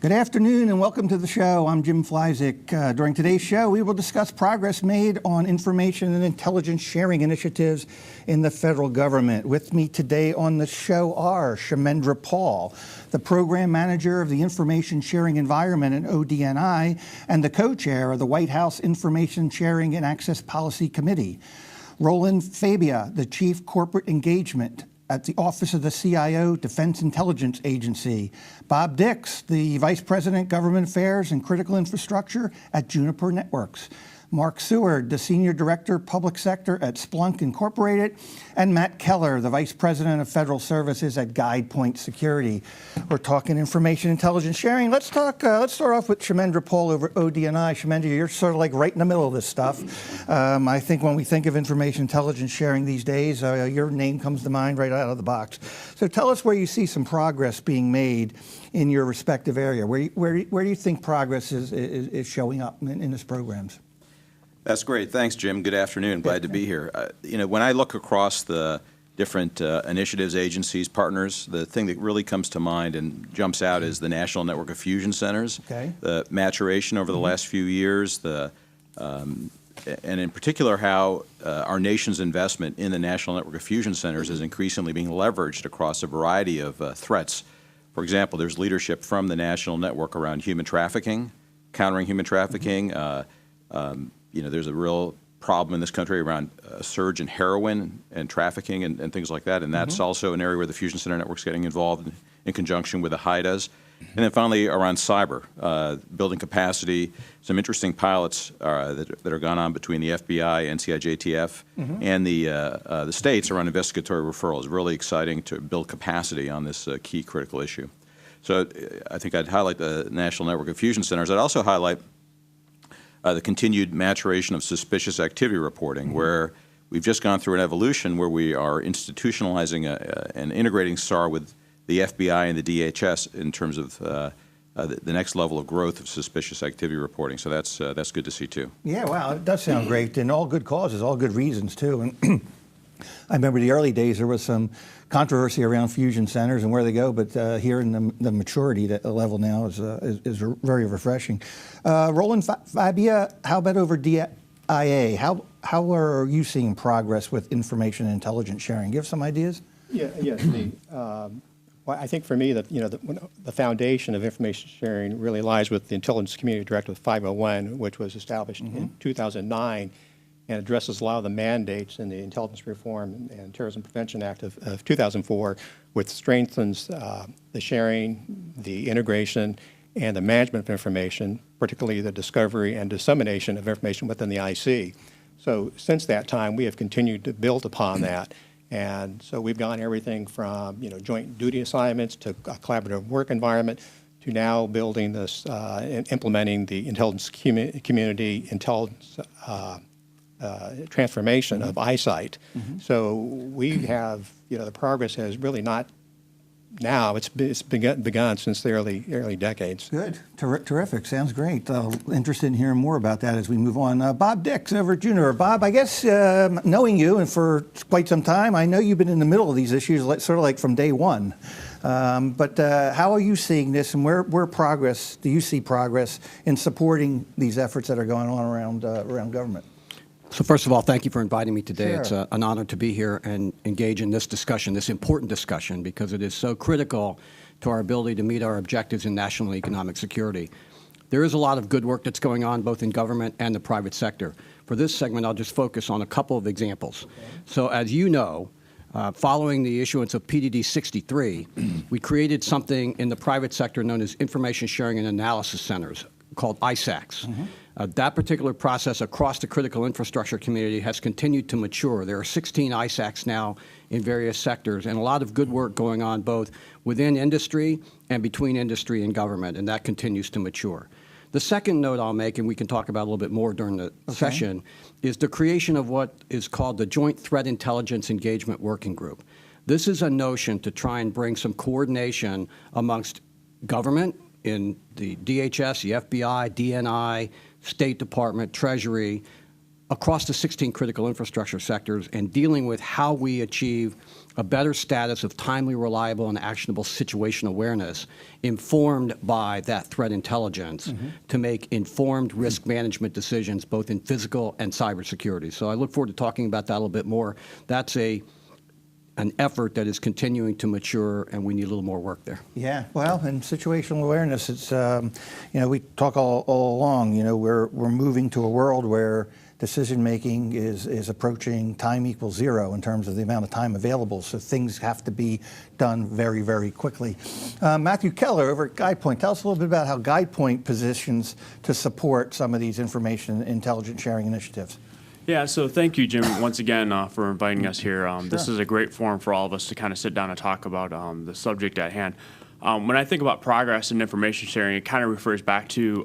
Good afternoon and welcome to the show. I'm Jim Flyzik. During today's show, we will discuss progress made on information and intelligence sharing initiatives in the federal government. With me today on the show are Kshemendra Paul, the Program Manager of the Information Sharing Environment at ODNI and the co-chair of the White House Information Sharing and Access Policy Committee. Roland, Fabia, the Chief Corporate Engagement at the Office of the CIO Defense Intelligence Agency. Bob Dix, the Vice President, Government Affairs and Critical Infrastructure at Juniper Networks. Mark Seward, the Senior Director, Public Sector at Splunk Incorporated, and Matt Keller, the Vice President of Federal Services at GuidePoint Security. We're talking information intelligence sharing. Let's start off with Kshemendra Paul over ODNI. Kshemendra, you're sort of like right in the middle of this stuff. I think when we think of information intelligence sharing these days, your name comes to mind right out of the box. So tell us where you see some progress being made in your respective area. Where do you think progress is showing up in this programs? That's great. Thanks, Jim. Good afternoon. Glad to be here. When I look across the different initiatives, agencies, partners, the thing that really comes to mind and jumps out is the National Network of Fusion Centers. Okay. The maturation over the last few years, and in particular how our nation's investment in the National Network of Fusion Centers is increasingly being leveraged across a variety of threats. For example, there's leadership from the National Network around human trafficking, countering human trafficking. There's a real problem in this country around a surge in heroin and trafficking and things like that, and that's also an area where the Fusion Center Network's getting involved in conjunction with the HIDAs. And then finally around cyber, building capacity, some interesting pilots that are gone on between the FBI, NCIJTF, and the states around investigatory referrals. Really exciting to build capacity on this key critical issue. So I think I'd highlight the National Network of Fusion Centers. I'd also highlight the continued maturation of suspicious activity reporting, where we've just gone through an evolution where we are institutionalizing and integrating SAR with the FBI and the DHS in terms of the next level of growth of suspicious activity reporting. So that's good to see too. Yeah, wow, it does sound great, and all good causes, all good reasons too. And I remember the early days there was some controversy around fusion centers and where they go, but here in the maturity level now is very refreshing. Roland, Fabia, how about over DIA? How are you seeing progress with information and intelligence sharing? Give some ideas. Yes. Well, I think for me that the foundation of information sharing really lies with the Intelligence Community Directive 501, which was established in 2009. And addresses a lot of the mandates in the Intelligence Reform and Terrorism Prevention Act of 2004, which strengthens the sharing, the integration, and the management of information, particularly the discovery and dissemination of information within the IC. So since that time, we have continued to build upon that. And so we've gone everything from joint duty assignments to a collaborative work environment to now building this and implementing the intelligence community intelligence transformation of eyesight. So we have, the progress has really not now, it's begun since the early decades. Good, terrific, sounds great. Interested in hearing more about that as we move on. Bob Dix over at Juniper. Bob, I guess knowing you and for quite some time, I know you've been in the middle of these issues sort of like from day one. But how are you seeing this, and where do you see progress in supporting these efforts that are going on around government? So first of all, thank you for inviting me today. Sure. It's an honor to be here and engage in this discussion, this important discussion, because it is so critical to our ability to meet our objectives in national economic security. There is a lot of good work that's going on both in government and the private sector. For this segment, I'll just focus on a couple of examples. Okay. So as you know, following the issuance of PDD 63, we created something in the private sector known as Information Sharing and Analysis Centers, called ISACs. That particular process across the critical infrastructure community has continued to mature. There are 16 ISACs now in various sectors, and a lot of good work going on both within industry and between industry and government, and that continues to mature. The second note I'll make, and we can talk about a little bit more during the session, is the creation of what is called the Joint Threat Intelligence Engagement Working Group. This is a notion to try and bring some coordination amongst government in the DHS, the FBI, DNI, State Department, Treasury, across the 16 critical infrastructure sectors, and dealing with how we achieve a better status of timely, reliable, and actionable situation awareness informed by that threat intelligence to make informed risk management decisions both in physical and cybersecurity. So I look forward to talking about that a little bit more. That's an effort that is continuing to mature, and we need a little more work there. Yeah, well, and situational awareness, it's, we talk all along, we're moving to a world where decision-making is approaching time equals zero in terms of the amount of time available, so things have to be done very, very quickly. Matthew Keller over at GuidePoint, tell us a little bit about how GuidePoint positions to support some of these information intelligence sharing initiatives. Yeah, so thank you, Jim, once again for inviting us here. This is a great forum for all of us to kind of sit down and talk about the subject at hand. When I think about progress in information sharing, it kind of refers back to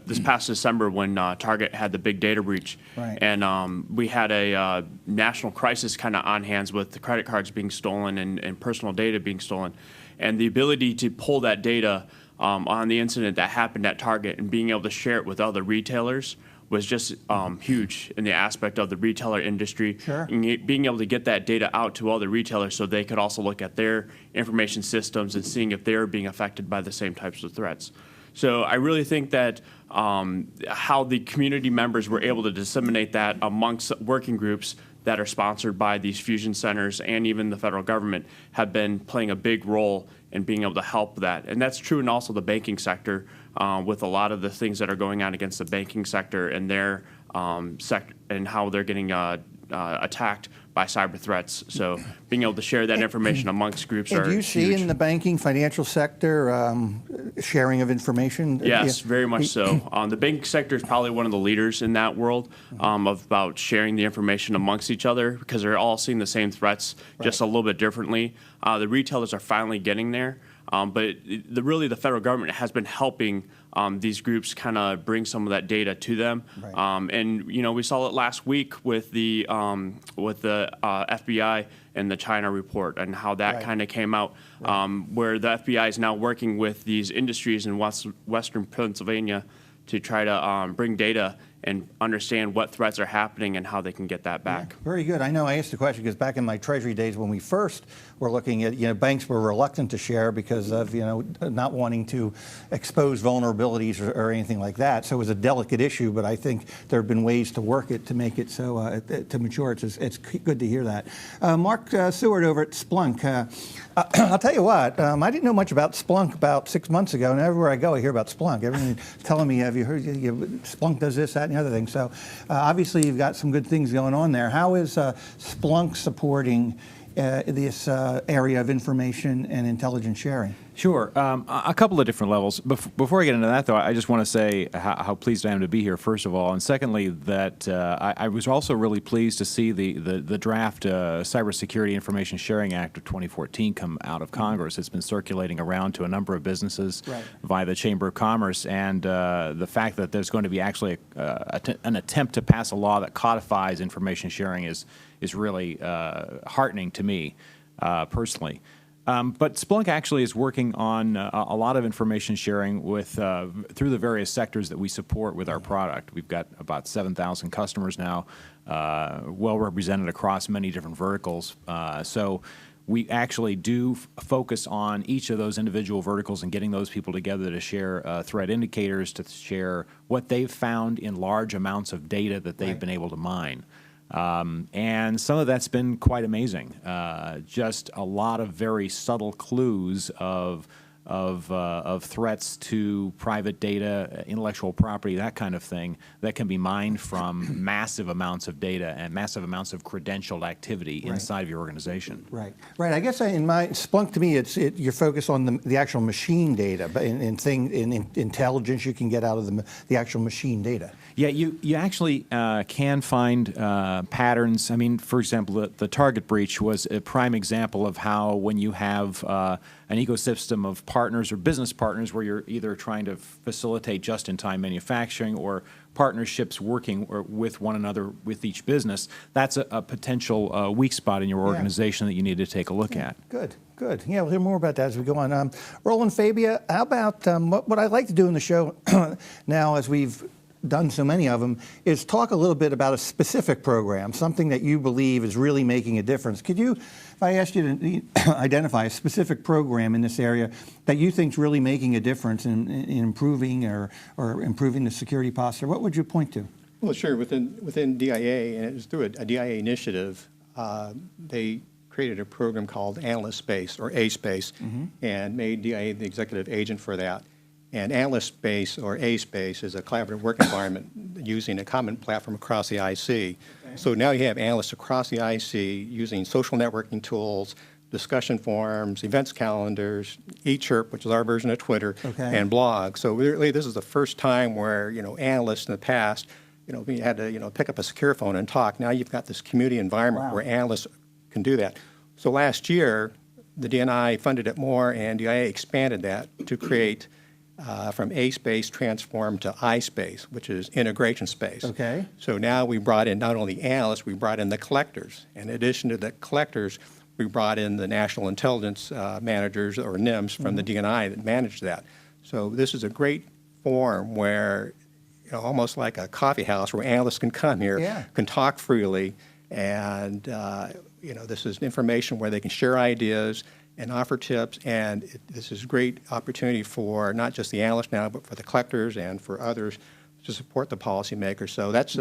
this past December when Target had the big data breach. Right. And we had a national crisis kind of on hands with the credit cards being stolen and personal data being stolen. And the ability to pull that data on the incident that happened at Target and being able to share it with other retailers was just huge in the aspect of the retailer industry. Sure. And being able to get that data out to other retailers so they could also look at their information systems and seeing if they're being affected by the same types of threats. So I really think that how the community members were able to disseminate that amongst working groups that are sponsored by these fusion centers and even the federal government have been playing a big role in being able to help that. And that's true in also the banking sector with a lot of the things that are going on against the banking sector and their sector and how they're getting attacked by cyber threats. So being able to share that information amongst groups are do you see huge. in the banking financial sector sharing of information? Yes, very much so. The banking sector is probably one of the leaders in that world about sharing the information amongst each other because they're all seeing the same threats just a little bit differently. The retailers are finally getting there. But really the federal government has been helping these groups kind of bring some of that data to them. Right. And, we saw it last week with the FBI and the China report and how that kind of came out, where the FBI is now working with these industries in Western Pennsylvania to try to bring data and understand what threats are happening and how they can get that back. Very good. I know I asked the question because back in my Treasury days when we first were looking at, banks were reluctant to share because of, not wanting to expose vulnerabilities or anything like that. So it was a delicate issue, but I think there have been ways to work it to make it so, to mature. It's good to hear that. Mark Seward over at Splunk. I'll tell you what, I didn't know much about Splunk about 6 months ago, and everywhere I go I hear about Splunk. Everyone's telling me, have you heard, Splunk does this, that, and the other thing. So obviously you've got some good things going on there. How is Splunk supporting this area of information and intelligence sharing? Sure. A couple of different levels. Before I get into that, though, I just want to say how pleased I am to be here, first of all. And secondly, that I was also really pleased to see the draft Cybersecurity Information Sharing Act of 2014 come out of Congress. It's been circulating around to a number of businesses via the Chamber of Commerce. And the fact that there's going to be actually an attempt to pass a law that codifies information sharing is really heartening to me personally. But Splunk actually is working on a lot of information sharing with through the various sectors that we support with our product. We've got about 7,000 customers now, well represented across many different verticals. So we actually do focus on each of those individual verticals and getting those people together to share threat indicators, to share what they've found in large amounts of data that they've been able to mine. And some of that's been quite amazing. Just a lot of very subtle clues of threats to private data, intellectual property, that kind of thing, that can be mined from massive amounts of data and massive amounts of credentialed activity inside of your organization. Right. In my Splunk, to me, you're focused on the actual machine data, but in intelligence you can get out of the actual machine data. Yeah, you actually can find patterns. I mean, for example, the Target breach was a prime example of how when you have an ecosystem of partners or business partners where you're either trying to facilitate just-in-time manufacturing or partnerships working with one another with each business, that's a potential weak spot in your organization that you need to take a look at. Good. Yeah, we'll hear more about that as we go on. Roland, Fabia, how about what I'd like to do in the show now as we've done so many of them, is talk a little bit about a specific program, something that you believe is really making a difference. Could you, if I asked you to identify a specific program in this area that you think is really making a difference in improving or improving the security posture, what would you point to? Well, sure. Within DIA, and it was through a DIA initiative, they created a program called Analyst Space, or A-Space, and made DIA the executive agent for that. And Analyst Space, or A-Space, is a collaborative work environment using a common platform across the IC. Okay. So now you have analysts across the IC using social networking tools, discussion forums, events calendars, eChirp, which is our version of Twitter, and blogs. So really, this is the first time where, analysts in the past, we had to, pick up a secure phone and talk. Now you've got this community environment where analysts can do that. So last year, the DNI funded it more, and DIA expanded that to create from A-Space transform to I-Space, which is integration space. Okay. So now we brought in not only analysts, we brought in the collectors. In addition to the collectors, we brought in the national intelligence managers, or NIMs, from the DNI that manage that. So this is a great forum where, almost like a coffee house where analysts can come here, can talk freely, and this is information where they can share ideas and offer tips, and this is a great opportunity for not just the analysts now, but for the collectors and for others to support the policymakers. So that's,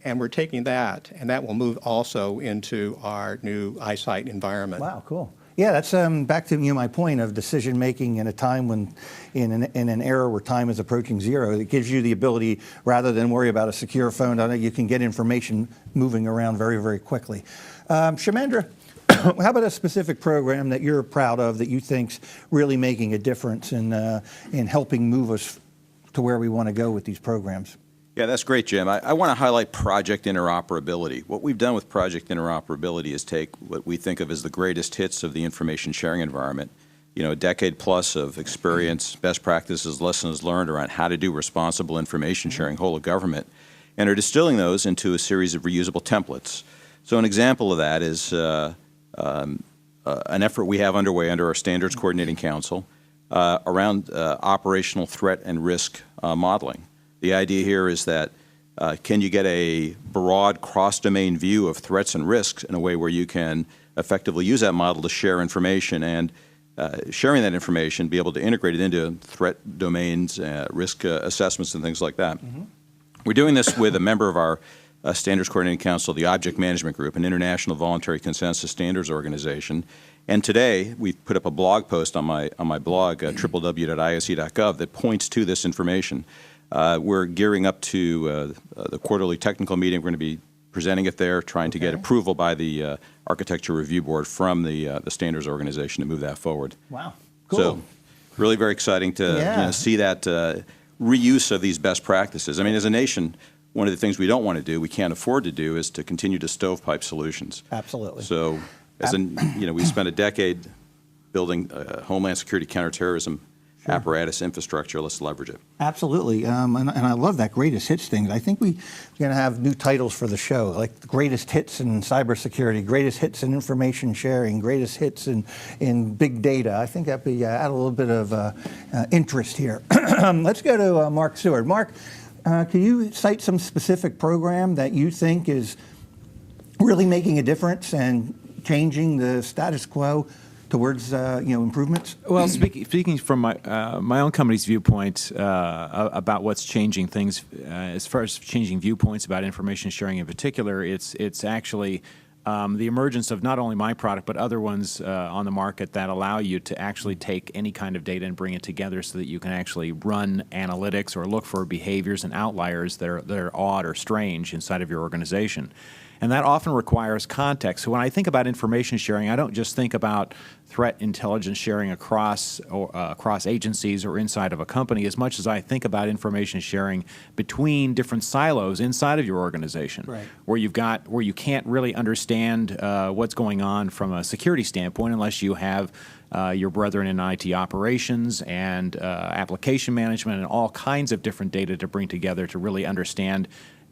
and we're taking that, and that will move also into our new iSight environment. Wow, cool. Yeah, that's back to my point of decision making in a time when, in an era where time is approaching zero. It gives you the ability, rather than worry about a secure phone, you can get information moving around very, very quickly. Kshemendra, how about a specific program that you're proud of that you think's really making a difference in helping move us to where we want to go with these programs? Yeah, that's great, Jim. I want to highlight project interoperability. What we've done with project interoperability is take what we think of as the greatest hits of the information sharing environment, a decade plus of experience, best practices, lessons learned around how to do responsible information sharing whole of government, and are distilling those into a series of reusable templates. So an example of that is an effort we have underway under our Standards Coordinating Council around operational threat and risk modeling. The idea here is that can you get a broad cross-domain view of threats and risks in a way where you can effectively use that model to share information, and sharing that information, be able to integrate it into threat domains, risk assessments, and things like that. We're doing this with a member of our Standards Coordinating Council, the Object Management Group, an international voluntary consensus standards organization. And today, we've put up a blog post on my blog, www.ise.gov, that points to this information. We're gearing up to the quarterly technical meeting. We're going to be presenting it there, trying to get approval by the Architecture Review Board from the standards organization to move that forward. Wow, cool. So really very exciting to see that reuse of these best practices. I mean, as a nation, one of the things we don't want to do, we can't afford to do, is to continue to stovepipe solutions. Absolutely. So, we spent a decade building homeland security counterterrorism apparatus infrastructure. Let's leverage it. Absolutely, and I love that greatest hits thing. I think we're going to have new titles for the show, like the greatest hits in cybersecurity, greatest hits in information sharing, greatest hits in big data. I think that'd be add a little bit of interest here. Let's go to Mark Seward. Mark, can you cite some specific program that you think is really making a difference and changing the status quo towards improvements? Well, speaking from my own company's viewpoint about what's changing things, as far as changing viewpoints about information sharing in particular, it's actually the emergence of not only my product but other ones on the market that allow you to actually take any kind of data and bring it together so that you can actually run analytics or look for behaviors and outliers that are odd or strange inside of your organization. And that often requires context. So when I think about information sharing, I don't just think about threat intelligence sharing across agencies or inside of a company, as much as I think about information sharing between different silos inside of your organization, right, where you can't really understand what's going on from a security standpoint unless you have your brethren in IT operations and application management and all kinds of different data to bring together to really understand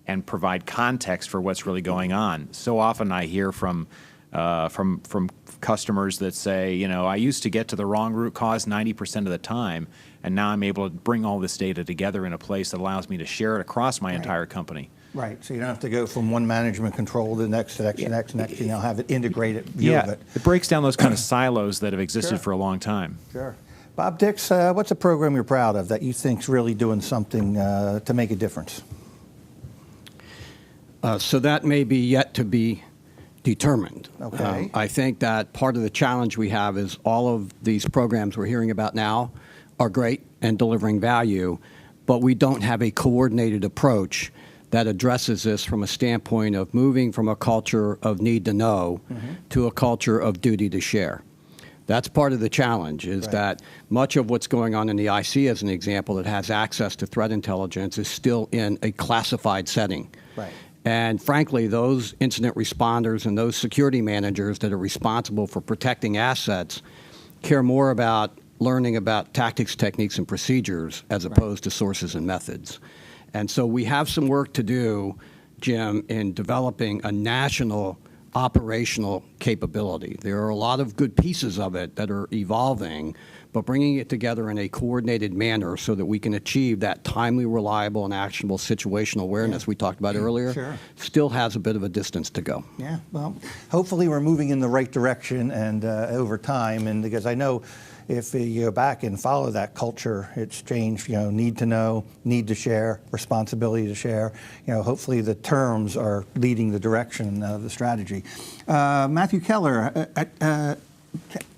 and provide context for what's really going on. So often I hear from from customers that say, you know, I used to get to the wrong root cause 90% of the time, and now I'm able to bring all this data together in a place that allows me to share it across my entire company. Right, so you don't have to go from one management control to the next, to the next, to the next, to the next, you know, have it integrated view of it. It breaks down those kind of silos that have existed for a long time. Sure. Bob Dix, what's a program you're proud of that you think's really doing something to make a difference? So that may be yet to be determined. Okay. I think that part of the challenge we have is all of these programs we're hearing about now are great and delivering value, but we don't have a coordinated approach that addresses this from a standpoint of moving from a culture of need to know to a culture of duty to share. That's part of the challenge, is that much of what's going on in the IC, as an example, that has access to threat intelligence is still in a classified setting. Right. And frankly, those incident responders and those security managers that are responsible for protecting assets care more about learning about tactics, techniques, and procedures as opposed to sources and methods. And so we have some work to do, Jim, in developing a national operational capability. There are a lot of good pieces of it that are evolving, but bringing it together in a coordinated manner so that we can achieve that timely, reliable, and actionable situational awareness we talked about earlier still has a bit of a distance to go. Yeah, well, hopefully we're moving in the right direction and over time, and because I know if you go back and follow that culture, it's changed, you know, need to know, need to share, responsibility to share. You know, hopefully the terms are leading the direction of the strategy. Matthew Keller,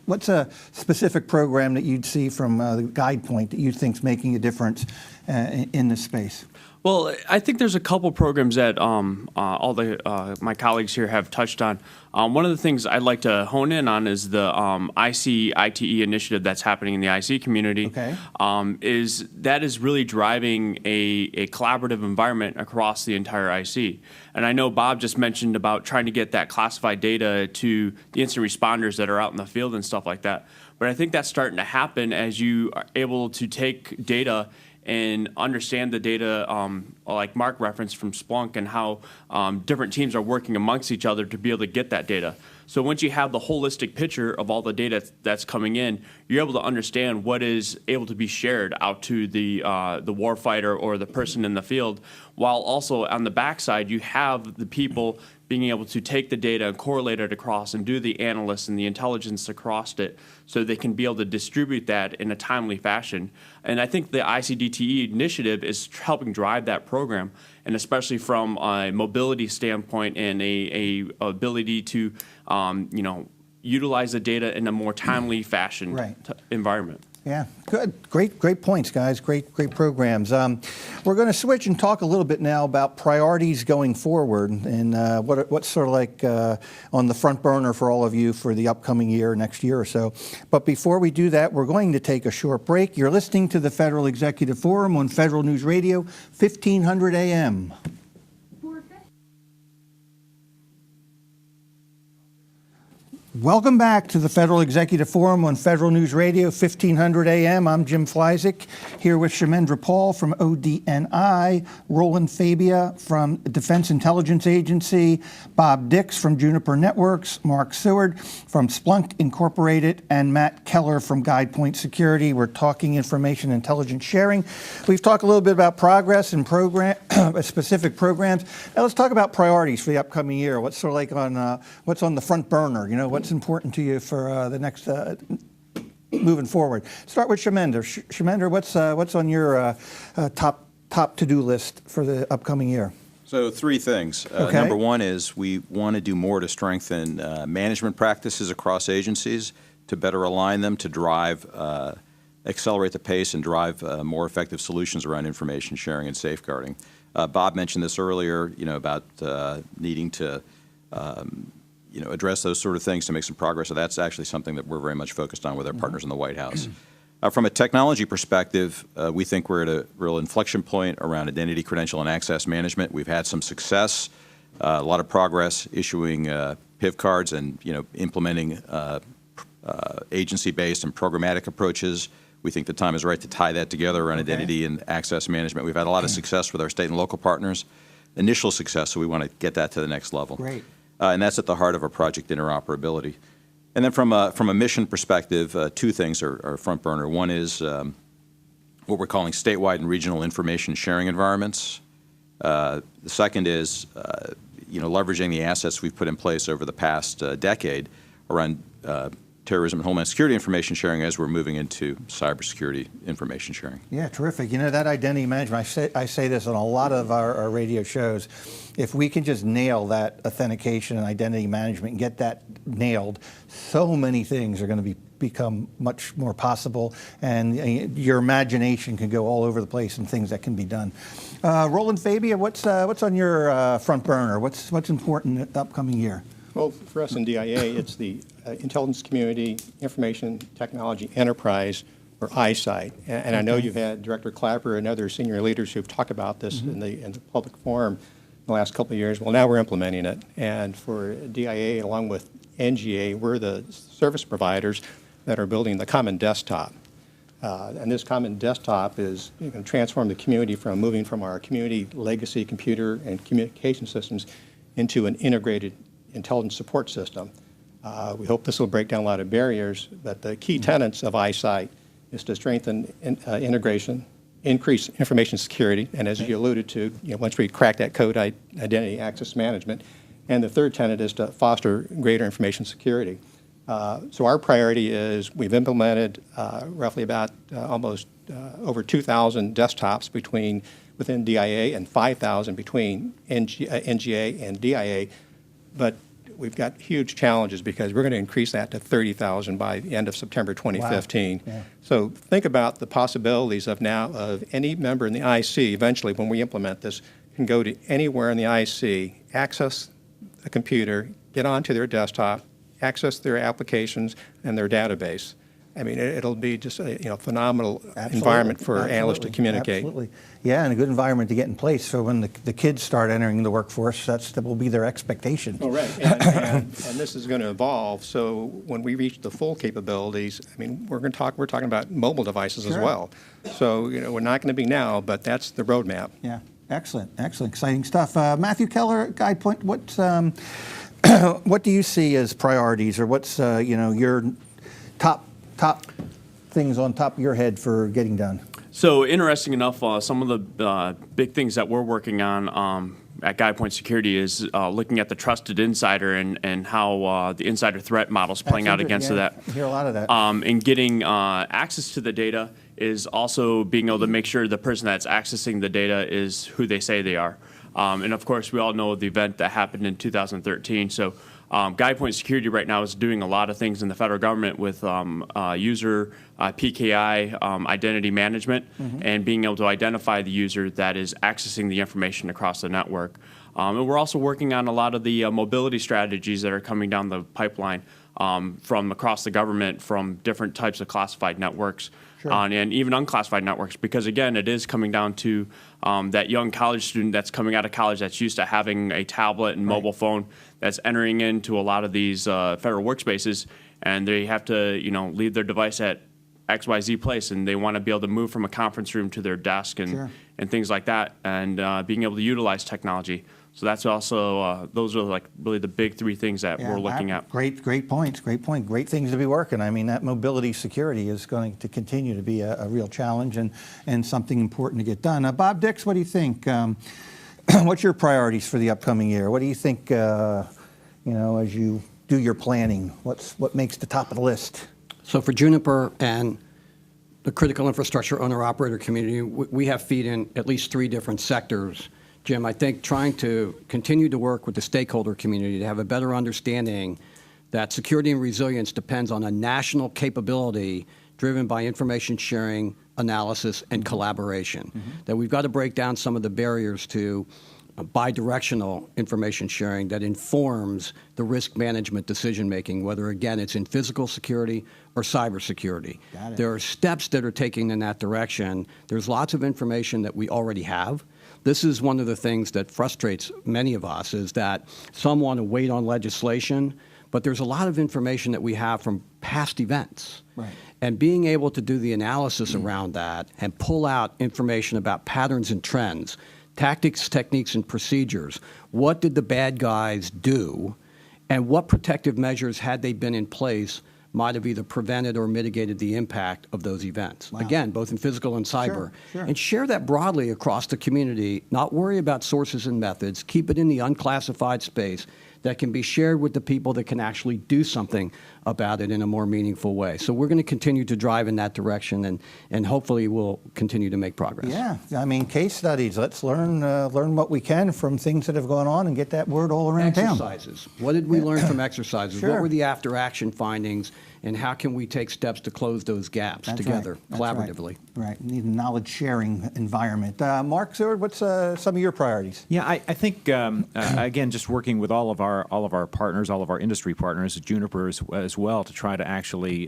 what's a specific program that you'd see from the GuidePoint that you think's making a difference in this space? Well, I think there's a couple programs that all the my colleagues here have touched on. One of the things I'd like to hone in on is the IC ITE initiative that's happening in the IC community. Okay. Is really driving a collaborative environment across the entire IC. And I know Bob just mentioned about trying to get that classified data to the incident responders that are out in the field and stuff like that. But I think that's starting to happen as you are able to take data and understand the data, like Mark referenced from Splunk, and how different teams are working amongst each other to be able to get that data. So once you have the holistic picture of all the data that's coming in, you're able to understand what is able to be shared out to the warfighter or the person in the field, while also on the backside you have the people being able to take the data and correlate it across and do the analysis and the intelligence across it so they can be able to distribute that in a timely fashion. And I think the ICDTE initiative is helping drive that program, and especially from a mobility standpoint and a ability to utilize the data in a more timely fashion environment. Yeah, good. Great points, guys. Great programs. We're going to switch and talk a little bit now about priorities going forward and what's sort of like on the front burner for all of you for the upcoming year, next year or so. But before we do that, we're going to take a short break. You're listening to the Federal Executive Forum on Federal News Radio, 1500 AM. Welcome back to the Federal Executive Forum on Federal News Radio, 1500 AM. I'm Jim Flyzik, here with Kshemendra Paul from ODNI, Roland Fabia from Defense Intelligence Agency, Bob Dix from Juniper Networks, Mark Seward from Splunk Incorporated, and Matt Keller from GuidePoint Security. We're talking information intelligence sharing. We've talked a little bit about progress and specific programs. Now let's talk about priorities for the upcoming year. What's sort of like on what's on the front burner? You know, what's important to you for the next moving forward? Start with Kshemendra. Kshemendra, what's on your top to-do list for the upcoming year? So 3 things. Number 1 is we want to do more to strengthen management practices across agencies to better align them to drive, accelerate the pace and drive more effective solutions around information sharing and safeguarding. Bob mentioned this earlier, about needing to address those sort of things to make some progress. So that's actually something that we're very much focused on with our partners in the White House. From a technology perspective, we think we're at a real inflection point around identity, credential, and access management. We've had some success, a lot of progress issuing PIV cards and implementing agency-based and programmatic approaches. We think the time is right to tie that together around identity and access management. We've had a lot of success with our state and local partners, initial success, so we want to get that to the next level. Great. and that's at the heart of our project interoperability. And then from a mission perspective, two things are front burner. One is what we're calling statewide and regional information sharing environments. The second is leveraging the assets we've put in place over the past decade around terrorism and homeland security information sharing as we're moving into cybersecurity information sharing. Yeah, terrific. That identity management, I say this on a lot of our radio shows. If we can just nail that authentication and identity management and get that nailed, so many things are going to become much more possible, and your imagination can go all over the place and things that can be done. Roland, Fabia, what's on your front burner? What's important the upcoming year? Well, for us in DIA, it's the Intelligence Community Information Technology Enterprise, or ISITE. And I know you've had Director Clapper and other senior leaders who've talked about this in the public forum the last couple of years. Well, now we're implementing it. And for DIA, along with NGA, we're the service providers that are building the common desktop. And this common desktop is going to transform the community from moving from our community legacy computer and communication systems into an integrated intelligence support system. We hope this will break down a lot of barriers, but the key tenets of ISITE is to strengthen integration, increase information security, and as you alluded to, once we crack that code, identity access management. And the third tenet is to foster greater information security. So our priority is we've implemented roughly about almost over 2,000 desktops within DIA and 5,000 between NGA and DIA. But we've got huge challenges because we're going to increase that to 30,000 by the end of September 2015. Wow. Yeah. So think about the possibilities of any member in the IC, eventually when we implement this, can go to anywhere in the IC, access a computer, get onto their desktop, access their applications and their database. I mean, it'll be just a phenomenal environment for analysts to communicate. Absolutely. Yeah, and a good environment to get in place so when the kids start entering the workforce, that will be their expectation. Oh, right. And this is going to evolve. So when we reach the full capabilities, I mean, we're talking about mobile devices as well. So, we're not going to be now, but that's the roadmap. Yeah. Excellent. Exciting stuff. Matthew Keller, GuidePoint, what do you see as priorities, or what's your top things on top of your head for getting done? So interesting enough, some of the big things that we're working on at GuidePoint Security is looking at the trusted insider and how the insider threat model is playing out against that. I hear a lot of that. And getting access to the data is also being able to make sure the person that's accessing the data is who they say they are. And of course, we all know the event that happened in 2013. So GuidePoint Security right now is doing a lot of things in the federal government with user PKI identity management and being able to identify the user that is accessing the information across the network. And we're also working on a lot of the mobility strategies that are coming down the pipeline from across the government from different types of classified networks. Sure. And even unclassified networks, because again, it is coming down to that young college student that's coming out of college that's used to having a tablet and mobile phone that's entering into a lot of these federal workspaces, and they have to leave their device at XYZ place, and they want to be able to move from a conference room to their desk and things like that, and being able to utilize technology. So that's also, those are like really the big three things that we're looking at. Great points, great point. Great things to be working. I mean, that mobility security is going to continue to be a real challenge and something important to get done. Bob Dix, what do you think? What's your priorities for the upcoming year? What do you think, as you do your planning, what makes the top of the list? So for Juniper and the critical infrastructure owner-operator community, we have feet in at least 3 different sectors. Jim, I think trying to continue to work with the stakeholder community to have a better understanding that security and resilience depends on a national capability driven by information sharing, analysis, and collaboration. That we've got to break down some of the barriers to bidirectional information sharing that informs the risk management decision making, whether again it's in physical security or cybersecurity. There are steps that are taking in that direction. There's lots of information that we already have. This is one of the things that frustrates many of us, is that some want to wait on legislation, but there's a lot of information that we have from past events. Right. And being able to do the analysis around that and pull out information about patterns and trends, tactics, techniques, and procedures. What did the bad guys do and what protective measures, had they been in place, might have either prevented or mitigated the impact of those events. Wow. Again, both in physical and cyber. Sure. And share that broadly across the community, not worry about sources and methods, keep it in the unclassified space that can be shared with the people that can actually do something about it in a more meaningful way. So we're going to continue to drive in that direction, and hopefully we'll continue to make progress. Yeah, I mean, case studies. Let's learn what we can from things that have gone on and get that word all around town. Exercises. What did we learn from exercises? Sure. What were the after-action findings, and how can we take steps to close those gaps That's together, right. That's collaboratively? Right. Need a knowledge-sharing environment. Mark, Seward, what's some of your priorities? Yeah, I think again, just working with all of our partners, all of our industry partners, Juniper as well, to try to actually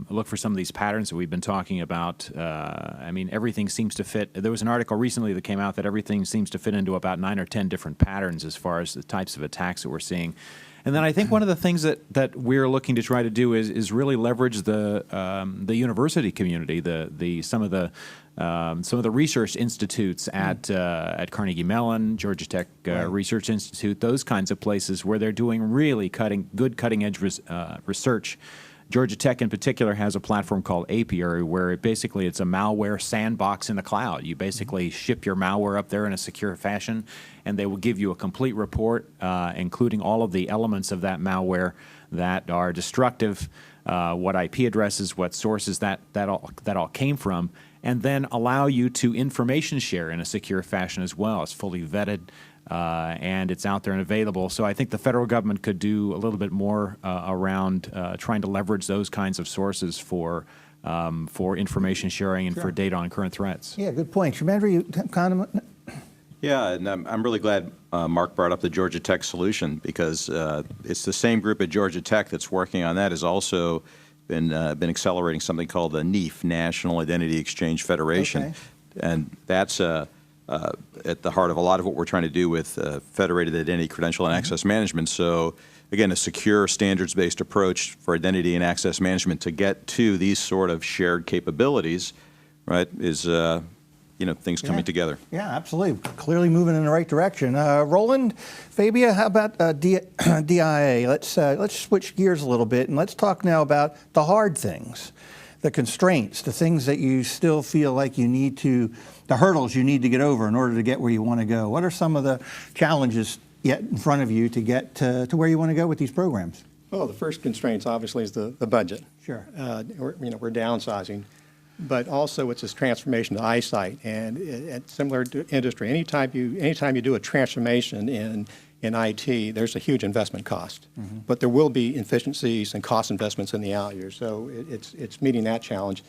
look for some of these patterns that we've been talking about. I mean, everything seems to fit. There was an article recently that came out that everything seems to fit into about 9 or 10 different patterns as far as the types of attacks that we're seeing. And then I think one of the things that we're looking to try to do is really leverage the university community, some of the research institutes at Carnegie Mellon, Georgia Tech Research Institute, those kinds of places where they're doing really cutting edge research. Georgia Tech in particular has a platform called Apiary, where it's a malware sandbox in the cloud. You basically ship your malware up there in a secure fashion, and they will give you a complete report, including all of the elements of that malware that are destructive, what IP addresses, what sources that all came from, and then allow you to information share in a secure fashion as well. It's fully vetted. And it's out there and available. So I think the federal government could do a little bit more around trying to leverage those kinds of sources for information sharing and for data on current threats. Yeah, good point. Kshemendra, you comment? Yeah, and I'm really glad Mark brought up the Georgia Tech solution, because it's the same group at Georgia Tech that's working on that has also been accelerating something called the NIF, National Identity Exchange Federation. Okay. And that's at the heart of a lot of what we're trying to do with federated identity, credential, and access management. So, again, a secure, standards-based approach for identity and access management to get to these sort of shared capabilities, right, is, things coming together. Yeah, absolutely. Clearly moving in the right direction. Roland, Fabia, how about DIA? Let's switch gears a little bit, and let's talk now about the hard things, the constraints, the things that you still feel like you need to, the hurdles you need to get over in order to get where you want to go. What are some of the challenges yet in front of you to get to where you want to go with these programs? Well, the first constraints obviously is the budget. Sure. We're downsizing, but also it's this transformation to eyesight, and similar to industry. Anytime you do a transformation in IT, there's a huge investment cost, but there will be efficiencies and cost investments in the out years. So it's meeting that challenge.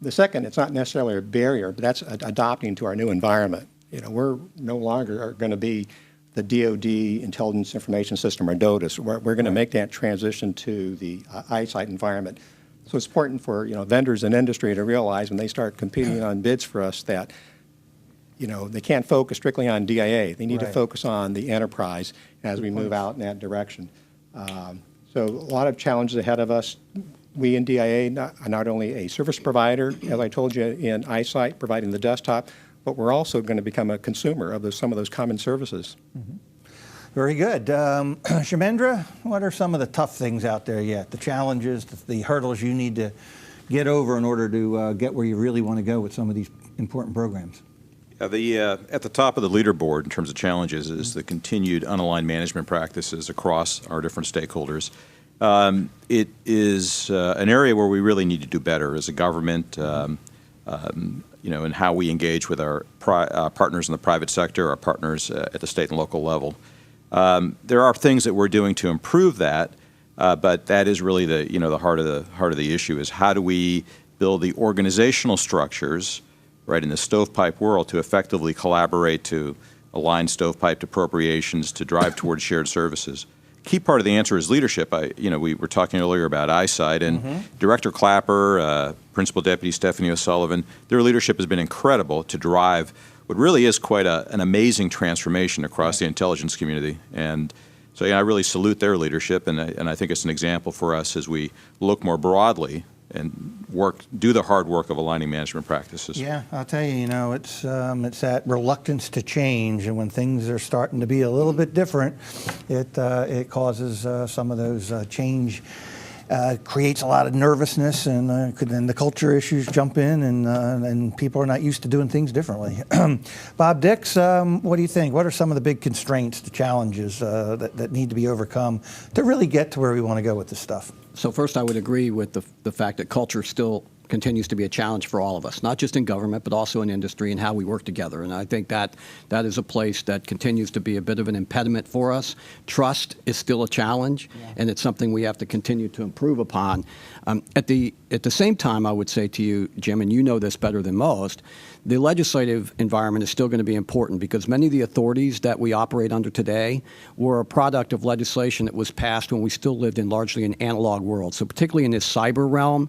The second, it's not necessarily a barrier, but that's adopting to our new environment. We're no longer going to be the DoD Intelligence Information System, or DODIS. We're going to make that transition to the eyesight environment. So it's important for vendors and industry to realize when they start competing on bids for us that they can't focus strictly on DIA. They need to focus on the enterprise as we move out in that direction. So a lot of challenges ahead of us. We in DIA are not only a service provider, as I told you, in eyesight, providing the desktop, but we're also going to become a consumer of some of those common services. Very good. Kshemendra, what are some of the tough things out there yet? The challenges, the hurdles you need to get over in order to get where you really want to go with some of these important programs? At the top of the leaderboard in terms of challenges is the continued unaligned management practices across our different stakeholders. It is an area where we really need to do better as a government, in how we engage with our partners in the private sector, our partners at the state and local level. There are things that we're doing to improve that, but that is really the heart of the issue is how do we build the organizational structures, right, in the stovepipe world to effectively collaborate, to align stovepiped appropriations, to drive towards shared services. Key part of the answer is leadership. We were talking earlier about eyesight, and Director Clapper, Principal Deputy Stephanie O'Sullivan, their leadership has been incredible to drive what really is quite an amazing transformation across the intelligence community. And so I really salute their leadership, and I think it's an example for us as we look more broadly do the hard work of aligning management practices. Yeah, I'll tell you, it's that reluctance to change, and when things are starting to be a little bit different, it causes some of those change. Creates a lot of nervousness, and then the culture issues jump in, and people are not used to doing things differently. Bob Dix, what do you think? What are some of the big constraints, the challenges that need to be overcome to really get to where we want to go with this stuff? So first, I would agree with the fact that culture still continues to be a challenge for all of us, not just in government, but also in industry and how we work together. And I think that is a place that continues to be a bit of an impediment for us. Trust is still a challenge, and it's something we have to continue to improve upon. At the same time, I would say to you, Jim, and you know this better than most, the legislative environment is still going to be important because many of the authorities that we operate under today were a product of legislation that was passed when we still lived in largely an analog world. So particularly in this cyber realm,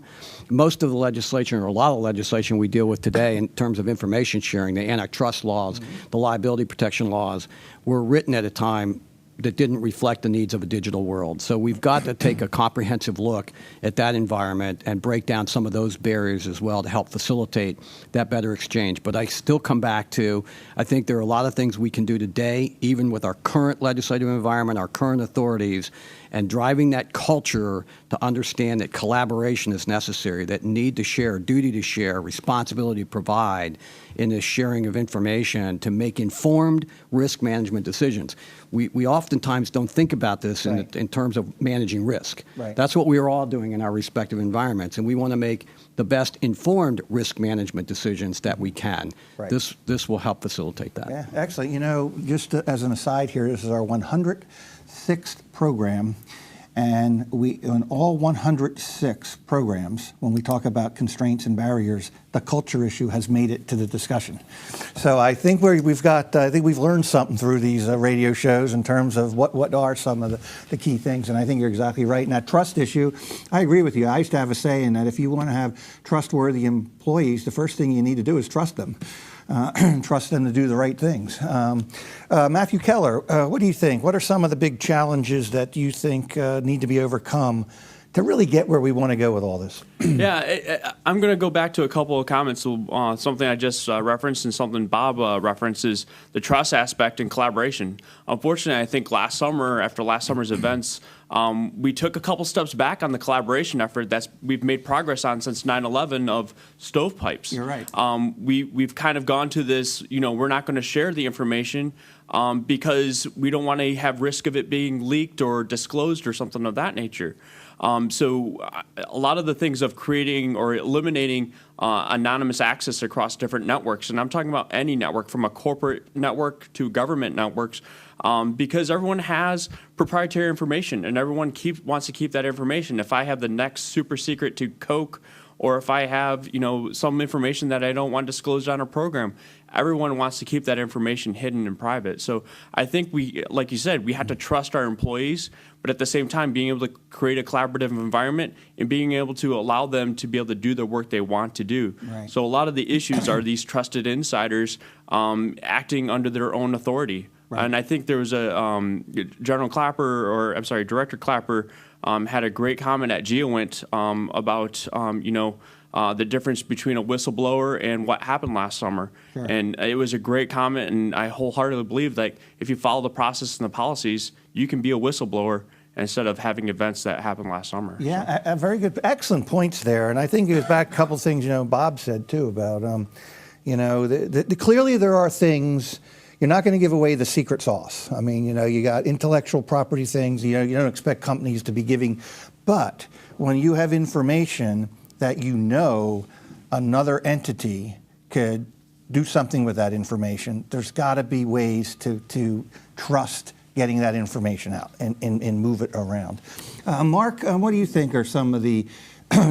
most of the legislation, or a lot of legislation we deal with today in terms of information sharing, the antitrust laws, the liability protection laws, were written at a time that didn't reflect the needs of a digital world. So we've got to take a comprehensive look at that environment and break down some of those barriers as well to help facilitate that better exchange. But I still come back to, I think there are a lot of things we can do today, even with our current legislative environment, our current authorities, and driving that culture to understand that collaboration is necessary, that need to share, duty to share, responsibility to provide in this sharing of information to make informed risk management decisions. We oftentimes don't think about this in terms of managing risk. Right. That's what we are all doing in our respective environments, and we want to make the best informed risk management decisions that we can. Right. This will help facilitate that. Yeah, excellent. Just as an aside here, this is our 106th program, and in all 106 programs, when we talk about constraints and barriers, the culture issue has made it to the discussion. So I think we've learned something through these radio shows in terms of what are some of the key things, and I think you're exactly right. And that trust issue, I agree with you. I used to have a saying that if you want to have trustworthy employees, the first thing you need to do is trust them. Trust them to do the right things. Matthew Keller, what do you think? What are some of the big challenges that you think need to be overcome to really get where we want to go with all this? Yeah, I'm going to go back to a couple of comments. Something I just referenced and something Bob references, the trust aspect and collaboration. Unfortunately, I think last summer, after last summer's events, we took a couple steps back on the collaboration effort that we've made progress on since 9/11 of stovepipes. You're right. We've kind of gone to this, we're not going to share the information because we don't want to have risk of it being leaked or disclosed or something of that nature. So a lot of the things of creating or eliminating anonymous access across different networks, and I'm talking about any network from a corporate network to government networks, because everyone has proprietary information and everyone wants to keep that information. If I have the next super secret to Coke, or if I have, some information that I don't want disclosed on a program, everyone wants to keep that information hidden and private. So I think like you said, we have to trust our employees, but at the same time, being able to create a collaborative environment and being able to allow them to be able to do the work they want to do. Right. So a lot of the issues are these trusted insiders acting under their own authority. Right. And I think there was Director Clapper had a great comment at GeoInt about the difference between a whistleblower and what happened last summer. Sure. And it was a great comment, and I wholeheartedly believe that if you follow the process and the policies, you can be a whistleblower instead of having events that happened last summer. Yeah, a very good, excellent points there. And I think it was back a couple of things, Bob said too about, clearly there are things. You're not going to give away the secret sauce. I mean, you got intellectual property things, you don't expect companies to be giving. But when you have information that another entity could do something with that information, there's got to be ways to trust getting that information out and move it around. Mark, what do you think are some of the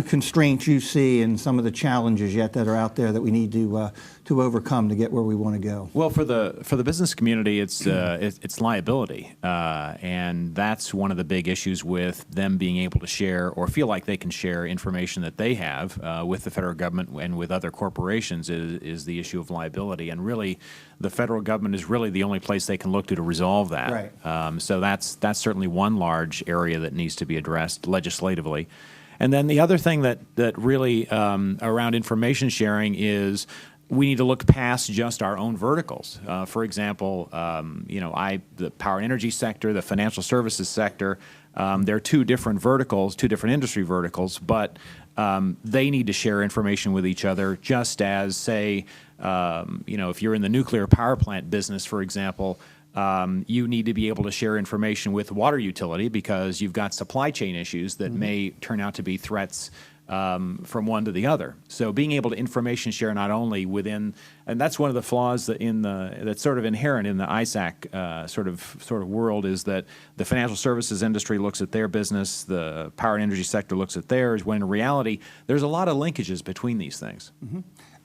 constraints you see and some of the challenges yet that are out there that we need to overcome to get where we want to go? Well, for the business community, it's liability, and that's one of the big issues with them being able to share or feel like they can share information that they have with the federal government and with other corporations is the issue of liability. And really, the federal government is really the only place they can look to resolve that. Right. So that's certainly one large area that needs to be addressed legislatively. And then the other thing that really around information sharing is we need to look past just our own verticals. For example, the power and energy sector, the financial services sector, they're two different verticals, two different industry verticals, but they need to share information with each other just as, say, if you're in the nuclear power plant business, for example, you need to be able to share information with water utility because you've got supply chain issues that may turn out to be threats from one to the other. So being able to information share not only within, and that's one of the flaws that's sort of inherent in the ISAC sort of world, is that the financial services industry looks at their business, the power and energy sector looks at theirs, when in reality there's a lot of linkages between these things.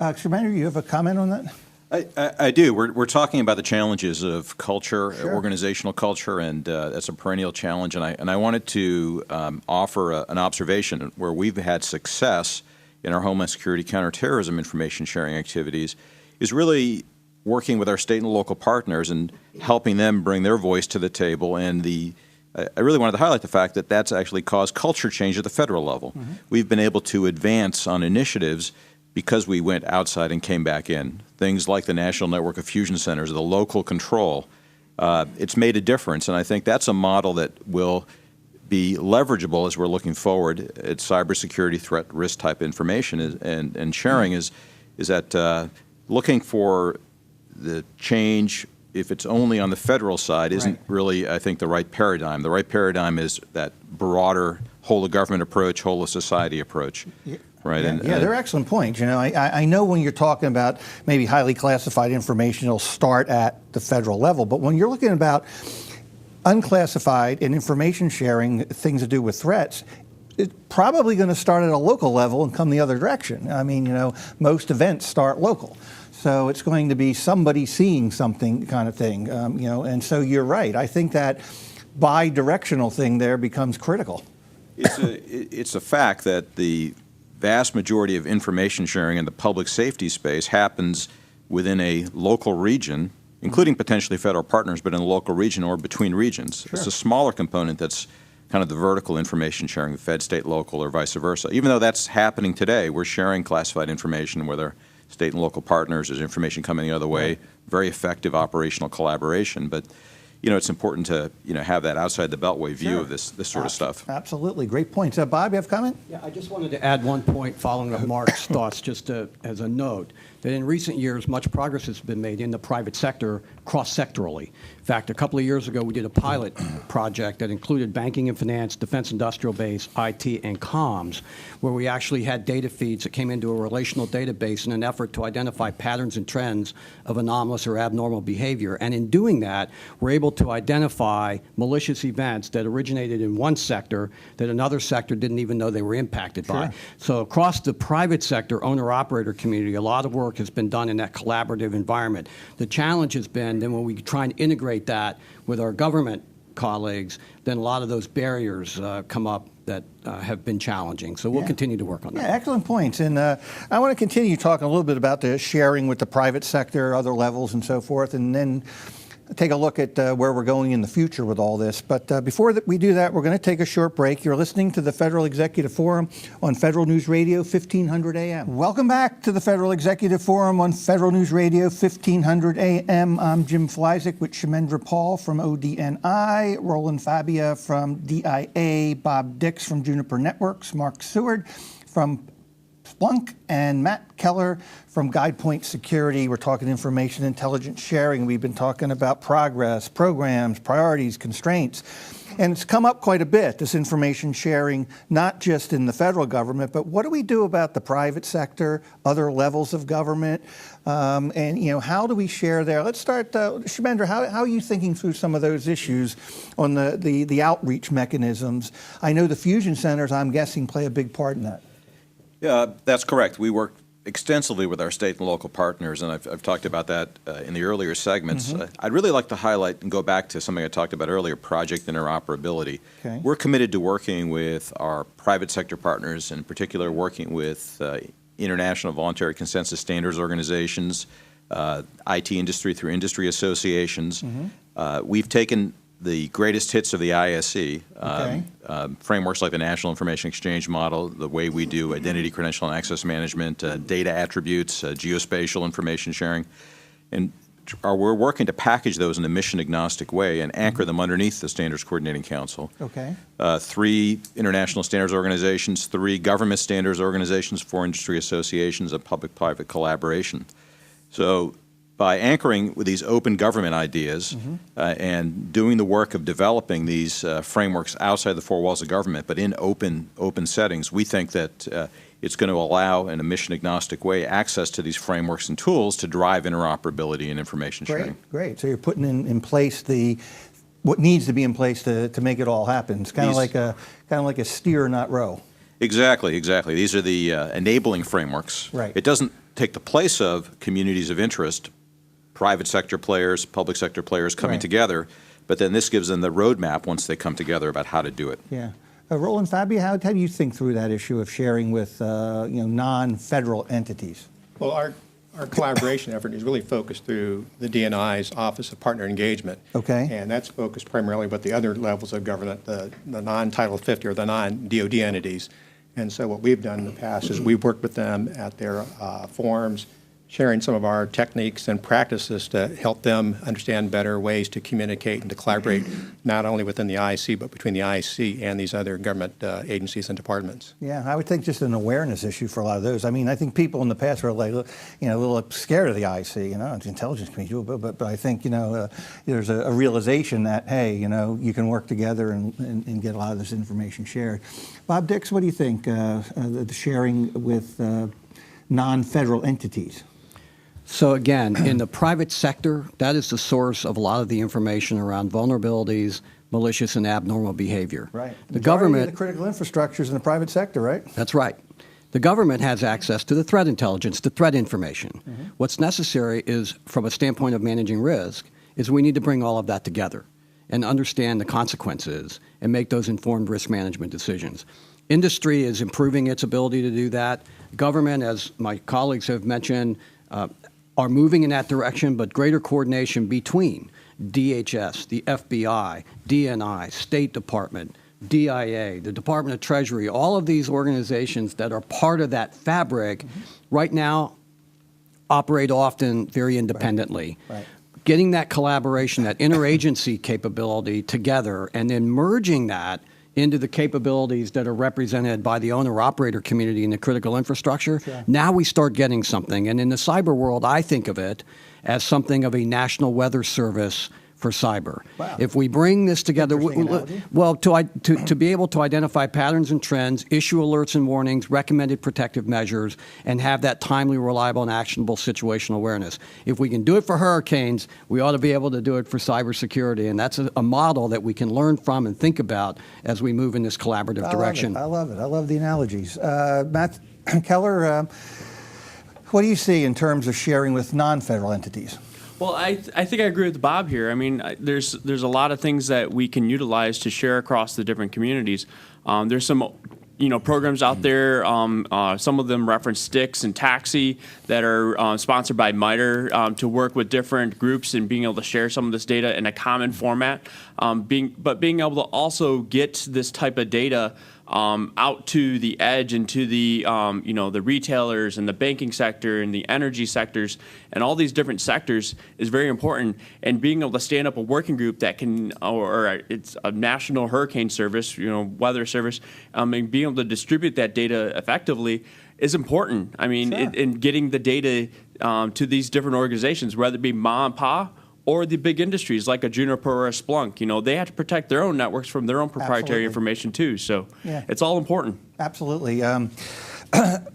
Kshemendra, you have a comment on that? I do. We're talking about the challenges of culture, Sure. organizational culture, and that's a perennial challenge. And I wanted to offer an observation where we've had success in our Homeland Security counterterrorism information sharing activities is really working with our state and local partners and helping them bring their voice to the table. And I really wanted to highlight the fact that that's actually caused culture change at the federal level. We've been able to advance on initiatives because we went outside and came back in. Things like the National Network of Fusion Centers, the local control, it's made a difference. And I think that's a model that will be leverageable as we're looking forward at cybersecurity threat risk type information and sharing is that looking for the change, if it's only on the federal side, isn't really, I think, the right paradigm. The right paradigm is that broader whole of government approach, whole of society approach. Right. Yeah, they're excellent points. I know when you're talking about maybe highly classified information, it'll start at the federal level. But when you're looking about unclassified and information sharing, things to do with threats, it's probably going to start at a local level and come the other direction. I mean, most events start local. So it's going to be somebody seeing something kind of thing, and so you're right. I think that bi-directional thing there becomes critical. It's a fact that the vast majority of information sharing in the public safety space happens within a local region, including potentially federal partners, but in a local region or between regions. Sure. It's a smaller component that's kind of the vertical information sharing, fed, state, local, or vice versa. Even though that's happening today, we're sharing classified information with our state and local partners. There's information coming the other way, very effective operational collaboration. But it's important to have that outside the beltway view of this sort of stuff. Absolutely, great points. Bob, you have a comment? Yeah, I just wanted to add one point following up Mark's thoughts, just as a note, that in recent years, much progress has been made in the private sector cross-sectorally. In fact, a couple of years ago, we did a pilot project that included banking and finance, defense industrial base, IT, and comms, where we actually had data feeds that came into a relational database in an effort to identify patterns and trends of anomalous or abnormal behavior. And in doing that, we're able to identify malicious events that originated in one sector that another sector didn't even know they were impacted by. So across the private sector owner-operator community, a lot of work has been done in that collaborative environment. The challenge has been then when we try and integrate that with our government colleagues, then a lot of those barriers come up that have been challenging. So we'll continue to work on that. Yeah, excellent points. And I want to continue talking a little bit about the sharing with the private sector, other levels and so forth, and then take a look at where we're going in the future with all this. But before we do that, we're going to take a short break. You're listening to the Federal Executive Forum on Federal News Radio, 1500 AM. Welcome back to the Federal Executive Forum on Federal News Radio, 1500 AM. I'm Jim Flyzik with Kshemendra Paul from ODNI, Roland Fabia from DIA, Bob Dix from Juniper Networks, Mark Seward from Splunk, and Matt Keller from GuidePoint Security. We're talking information intelligence sharing. We've been talking about progress, programs, priorities, constraints. And it's come up quite a bit, this information sharing, not just in the federal government, but what do we do about the private sector, other levels of government, and how do we share there? Let's start, Kshemendra, how are you thinking through some of those issues on the outreach mechanisms? I know the fusion centers, I'm guessing, play a big part in that. Yeah, that's correct. We work extensively with our state and local partners, and I've talked about that in the earlier segments. I'd really like to highlight and go back to something I talked about earlier, project interoperability. Okay. We're committed to working with our private sector partners, in particular working with international voluntary consensus standards organizations, IT industry through industry associations. We've taken the greatest hits of the ISE, Okay. frameworks like the National Information Exchange Model, the way we do identity, credential, and access management, data attributes, geospatial information sharing. And we're working to package those in a mission-agnostic way and anchor them underneath the Standards Coordinating Council. Okay. 3 international standards organizations, 3 government standards organizations, 4 industry associations, and public-private collaboration. So by anchoring with these open government ideas and doing the work of developing these frameworks outside the 4 walls of government, but in open settings, we think that it's going to allow, in a mission-agnostic way, access to these frameworks and tools to drive interoperability and information sharing. Great. So you're putting in place what needs to be in place to make it all happen. It's kind of like a steer, not row. Exactly. These are the enabling frameworks. Right. It doesn't take the place of communities of interest, private sector players, public sector players coming together, but then this gives them the roadmap once they come together about how to do it. Yeah. Roland, Fabia, how do you think through that issue of sharing with non-federal entities? Well, our collaboration effort is really focused through the DNI's Office of Partner Engagement. Okay. And that's focused primarily with the other levels of government, the non-Title 50 or the non-DOD entities. And so what we've done in the past is we've worked with them at their forums, sharing some of our techniques and practices to help them understand better ways to communicate and to collaborate, not only within the IC, but between the IC and these other government agencies and departments. Yeah, I would think just an awareness issue for a lot of those. I mean, I think people in the past were like, a little scared of the IC, it's intelligence community, but I think, there's a realization that, hey, you can work together and get a lot of this information shared. Bob Dix, what do you think, the sharing with non-federal entities? So again, in the private sector, that is the source of a lot of the information around vulnerabilities, malicious and abnormal behavior. Right. The government, the critical infrastructures in the private sector, right? That's right. The government has access to the threat intelligence, the threat information. What's necessary is, from a standpoint of managing risk, is we need to bring all of that together and understand the consequences and make those informed risk management decisions. Industry is improving its ability to do that. Government, as my colleagues have mentioned, are moving in that direction, but greater coordination between DHS, the FBI, DNI, State Department, DIA, the Department of Treasury, all of these organizations that are part of that fabric right now operate often very independently. Right. Getting that collaboration, that interagency capability together, and then merging that into the capabilities that are represented by the owner-operator community in the critical infrastructure, now we start getting something. And in the cyber world, I think of it as something of a national weather service for cyber. Wow. If we bring this together, well, to be able to identify patterns and trends, issue alerts and warnings, recommended protective measures, and have that timely, reliable, and actionable situational awareness. If we can do it for hurricanes, we ought to be able to do it for cybersecurity, and that's a model that we can learn from and think about as we move in this collaborative direction. I love it. I love the analogies. Matt Keller, what do you see in terms of sharing with non-federal entities? Well, I think I agree with Bob here. I mean, there's a lot of things that we can utilize to share across the different communities. There's some programs out there. Some of them reference Styx and Taxi that are sponsored by MITRE to work with different groups and being able to share some of this data in a common format. But being able to also get this type of data out to the edge and to the the retailers and the banking sector and the energy sectors and all these different sectors is very important. And being able to stand up a working group that can, or it's a national hurricane service, weather service, and being able to distribute that data effectively is important. I mean, in getting the data to these different organizations, whether it be ma and pa or the big industries like a Juniper or a Splunk, they have to protect their own networks from their own proprietary information too. So it's all important. Absolutely.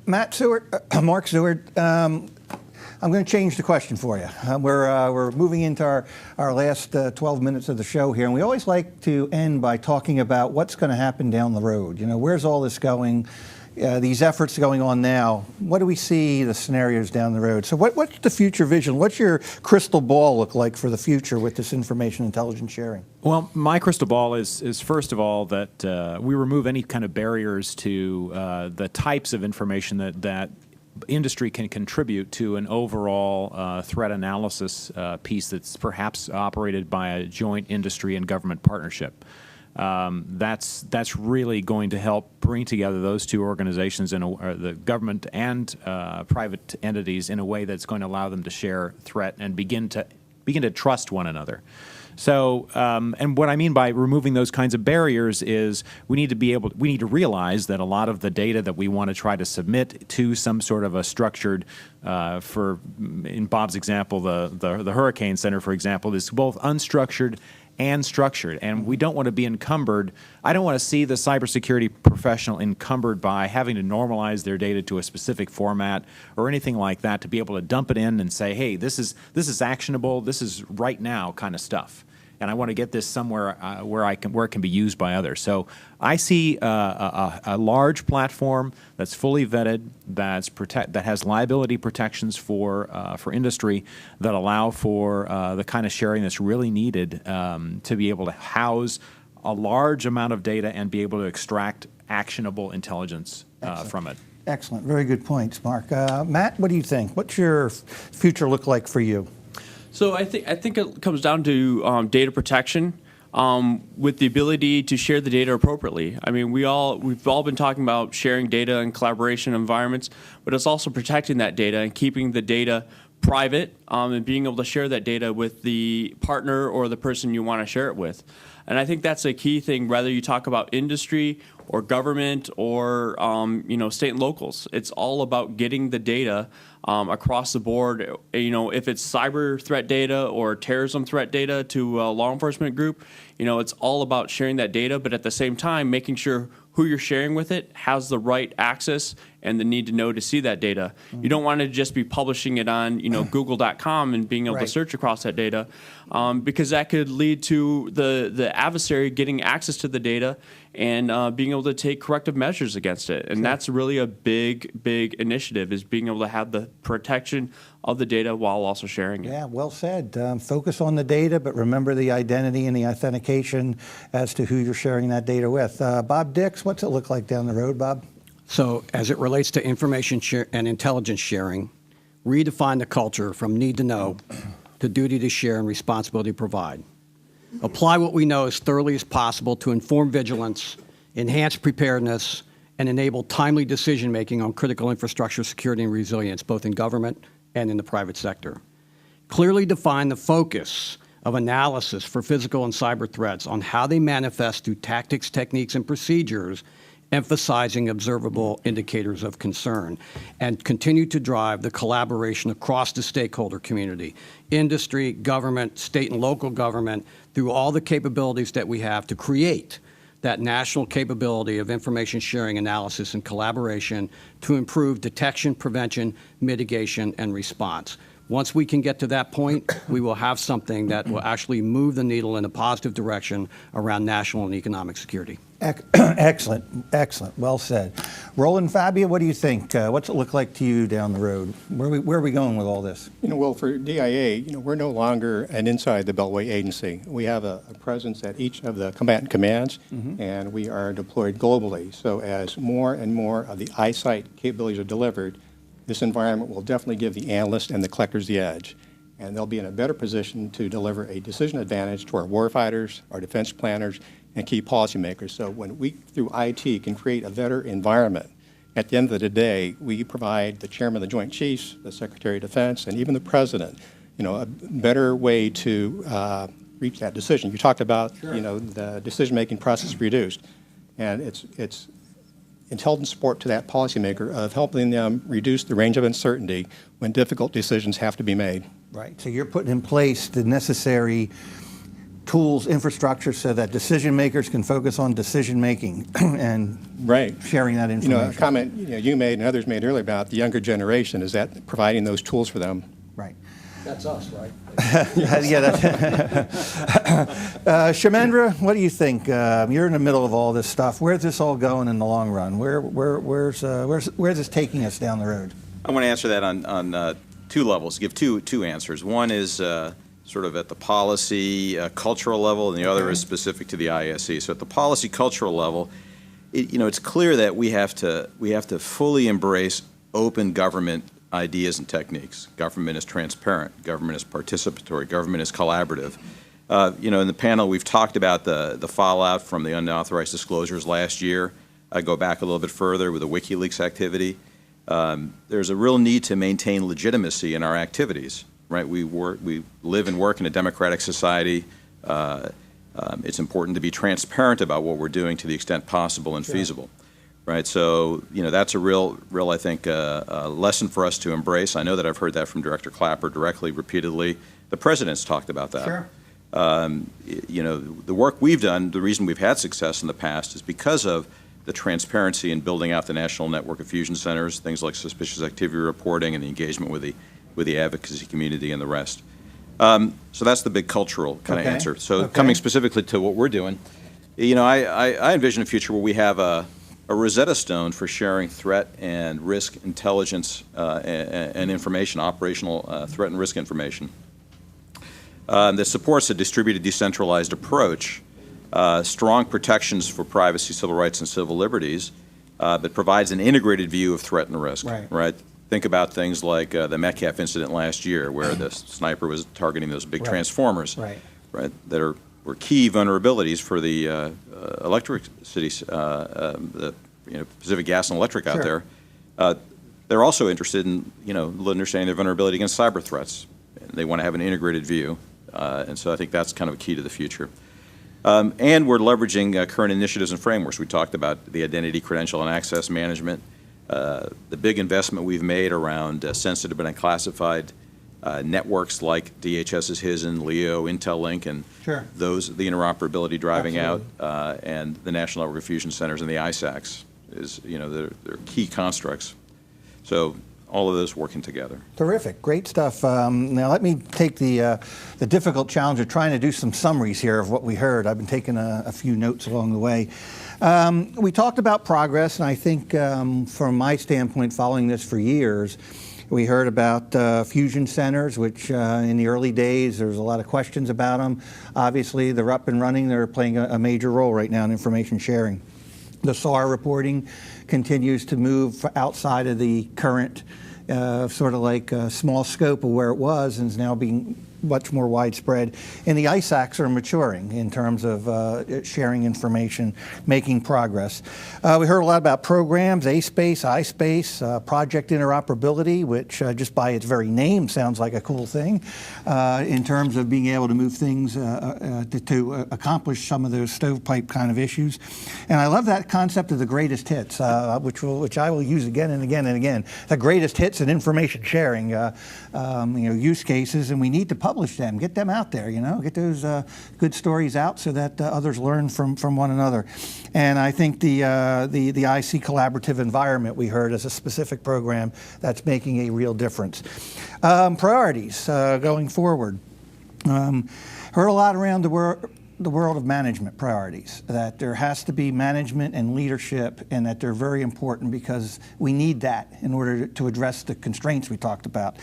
Mark Seward, I'm going to change the question for you. We're moving into our last 12 minutes of the show here, and we always like to end by talking about what's going to happen down the road. Where's all this going? These efforts going on now, what do we see the scenarios down the road? So what's the future vision? What's your crystal ball look like for the future with this information intelligence sharing? Well, my crystal ball is first of all that we remove any kind of barriers to the types of information that industry can contribute to an overall threat analysis piece that's perhaps operated by a joint industry and government partnership. That's really going to help bring together those two organizations, the government and private entities, in a way that's going to allow them to share threat and begin to trust one another. So, and what I mean by removing those kinds of barriers is we need to realize that a lot of the data that we want to try to submit to some sort of a structured, in Bob's example, the Hurricane Center, for example, is both unstructured and structured, and we don't want to be encumbered. I don't want to see the cybersecurity professional encumbered by having to normalize their data to a specific format or anything like that to be able to dump it in and say, hey, this is actionable, this is right now kind of stuff. And I want to get this somewhere where it can be used by others. So I see a large platform that's fully vetted, that has liability protections for industry that allow for the kind of sharing that's really needed to be able to house a large amount of data and be able to extract actionable intelligence from it. Excellent. Very good points, Mark. Matt, what do you think? What's your future look like for you? So I think it comes down to data protection with the ability to share the data appropriately. I mean, we've all been talking about sharing data in collaboration environments, but it's also protecting that data and keeping the data private and being able to share that data with the partner or the person you want to share it with. And I think that's a key thing, whether you talk about industry or government or state and locals. It's all about getting the data across the board. If it's cyber threat data or terrorism threat data to a law enforcement group, it's all about sharing that data, but at the same time, making sure who you're sharing with it has the right access and the need to know to see that data. Mm-hmm. You don't want to just be publishing it on Google.com and being able to search across that data because that could lead to the adversary getting access to the data and being able to take corrective measures against it. And that's really a big initiative, is being able to have the protection of the data while also sharing it. Yeah, well said. Focus on the data, but remember the identity and the authentication as to who you're sharing that data with. Bob Dix, what's it look like down the road, Bob? So as it relates to information and intelligence sharing, redefine the culture from need to know to duty to share and responsibility to provide. Apply what we know as thoroughly as possible to inform vigilance, enhance preparedness, and enable timely decision-making on critical infrastructure security and resilience, both in government and in the private sector. Clearly define the focus of analysis for physical and cyber threats on how they manifest through tactics, techniques, and procedures, emphasizing observable indicators of concern, and continue to drive the collaboration across the stakeholder community, industry, government, state and local government, through all the capabilities that we have to create that national capability of information sharing, analysis, and collaboration to improve detection, prevention, mitigation, and response. Once we can get to that point, we will have something that will actually move the needle in a positive direction around national and economic security. Excellent, excellent. Well said. Roland, Fabia, what do you think? What's it look like to you down the road? Where are we going with all this? Well, for DIA, we're no longer an inside the Beltway agency. We have a presence at each of the combatant commands, and we are deployed globally. So as more and more of the eyesight capabilities are delivered, this environment will definitely give the analysts and the collectors the edge. And they'll be in a better position to deliver a decision advantage to our warfighters, our defense planners, and key policymakers. So when we, through IT, can create a better environment, at the end of the day, we provide the chairman of the Joint Chiefs, the Secretary of Defense, and even the President, a better way to reach that decision. You talked about, the decision-making process reduced. And it's intelligent support to that policymaker of helping them reduce the range of uncertainty when difficult decisions have to be made. Right. So you're putting in place the necessary tools, infrastructure, so that decision makers can focus on decision making and sharing that information. A comment you made and others made earlier about the younger generation, is that providing those tools for them. Right. That's us, right? Yeah. Kshemendra, what do you think? You're in the middle of all this stuff. Where's this all going in the long run? Where's this taking us down the road? I want to answer that on two levels. Give two answers. One is sort of at the policy cultural level, and the other is specific to the ISC. So at the policy cultural level, it's clear that we have to fully embrace open government ideas and techniques. Government is transparent. Government is participatory. Government is collaborative. In the panel, we've talked about the fallout from the unauthorized disclosures last year. I go back a little bit further with the WikiLeaks activity. There's a real need to maintain legitimacy in our activities, right? We live and work in a democratic society. It's important to be transparent about what we're doing to the extent possible and feasible, right? So, that's a real, I think, lesson for us to embrace. I know that I've heard that from Director Clapper directly, repeatedly. The President's talked about that. Sure. The work we've done, the reason we've had success in the past is because of the transparency in building out the national network of fusion centers, things like suspicious activity reporting and the engagement with the advocacy community and the rest. So that's the big cultural kind of answer. So coming specifically to what we're doing, I envision a future where we have a Rosetta Stone for sharing threat and risk intelligence and information, operational threat and risk information that supports a distributed, decentralized approach, strong protections for privacy, civil rights, and civil liberties, but provides an integrated view of threat and risk. Right? Think about things like the Metcalf incident last year, where the sniper was targeting those big transformers, right? That were key vulnerabilities for the electric cities, the Pacific Gas and Electric out there. They're also interested in understanding their vulnerability against cyber threats. They want to have an integrated view, and so I think that's kind of a key to the future. And we're leveraging current initiatives and frameworks. We talked about the identity, credential, and access management. The big investment we've made around sensitive and unclassified networks like DHS's HISN, LEO, IntelLink, and the interoperability driving out, and the National Network of Fusion Centers and the ISACs is, they're key constructs. So all of those working together. Terrific, great stuff. Now let me take the difficult challenge of trying to do some summaries here of what we heard. I've been taking a few notes along the way. We talked about progress, and I think from my standpoint, following this for years, we heard about fusion centers, which in the early days, there was a lot of questions about them. Obviously, they're up and running. They're playing a major role right now in information sharing. The SAR reporting continues to move outside of the current sort of like small scope of where it was, and is now being much more widespread. And the ISACs are maturing in terms of sharing information, making progress. We heard a lot about programs, A-Space, I-Space, project interoperability, which just by its very name sounds like a cool thing in terms of being able to move things to accomplish some of those stovepipe kind of issues. And I love that concept of the greatest hits, which I will use again and again and again. The greatest hits in information sharing use cases, and we need to publish them, get them out there, get those good stories out so that others learn from one another. And I think the IC collaborative environment we heard as a specific program that's making a real difference. Priorities going forward. Heard a lot around the world of management priorities, that there has to be management and leadership, and that they're very important because we need that in order to address the constraints we talked about.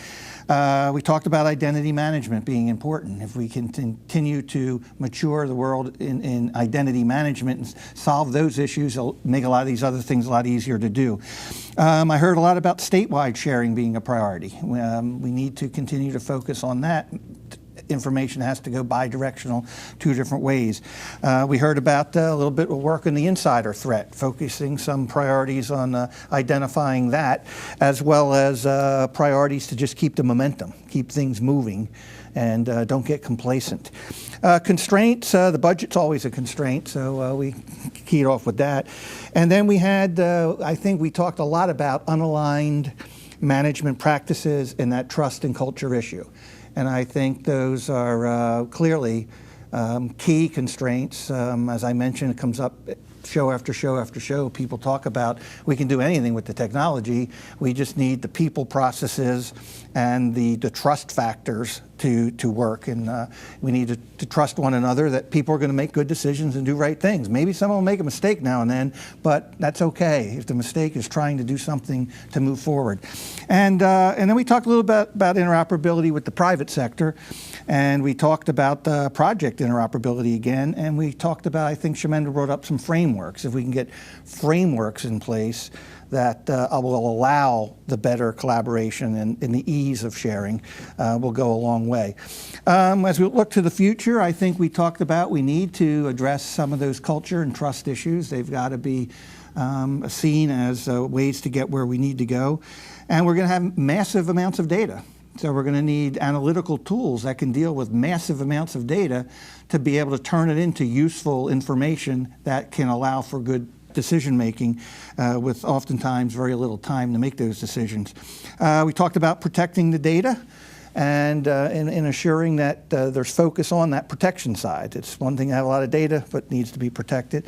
We talked about identity management being important. If we can continue to mature the world in identity management and solve those issues, it'll make a lot of these other things a lot easier to do. I heard a lot about statewide sharing being a priority. We need to continue to focus on that. Information has to go bi-directional, two different ways. We heard about a little bit of work on the insider threat, focusing some priorities on identifying that, as well as priorities to just keep the momentum, keep things moving, and don't get complacent. Constraints, the budget's always a constraint, so we keyed off with that. And then we had, I think we talked a lot about unaligned management practices and that trust and culture issue. And I think those are clearly key constraints. As I mentioned, it comes up show after show after show. People talk about we can do anything with the technology. We just need the people, processes, and the trust factors to work. And we need to trust one another that people are going to make good decisions and do right things. Maybe someone will make a mistake now and then, but that's okay if the mistake is trying to do something to move forward. And then we talked a little bit about interoperability with the private sector, and we talked about project interoperability again, and we talked about, I think Kshemendra brought up some frameworks. If we can get frameworks in place that will allow the better collaboration and the ease of sharing will go a long way. As we look to the future, I think we talked about we need to address some of those culture and trust issues. They've got to be seen as ways to get where we need to go. And we're going to have massive amounts of data. So we're going to need analytical tools that can deal with massive amounts of data to be able to turn it into useful information that can allow for good decision making with oftentimes very little time to make those decisions. We talked about protecting the data and in assuring that there's focus on that protection side. It's one thing to have a lot of data, but needs to be protected.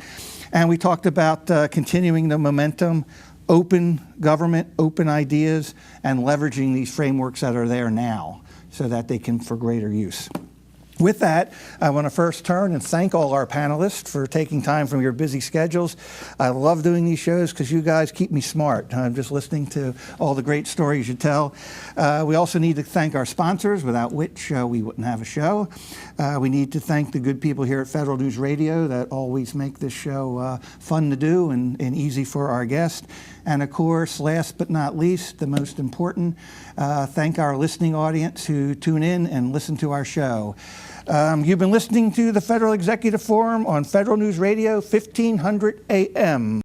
And we talked about continuing the momentum, open government, open ideas, and leveraging these frameworks that are there now so that they can for greater use. With that, I want to first turn and thank all our panelists for taking time from your busy schedules. I love doing these shows because you guys keep me smart. I'm just listening to all the great stories you tell. We also need to thank our sponsors, without which we wouldn't have a show. We need to thank the good people here at Federal News Radio that always make this show fun to do and easy for our guests. And of course, last but not least, the most important, thank our listening audience who tune in and listen to our show. You've been listening to the Federal Executive Forum on Federal News Radio, 1500 AM.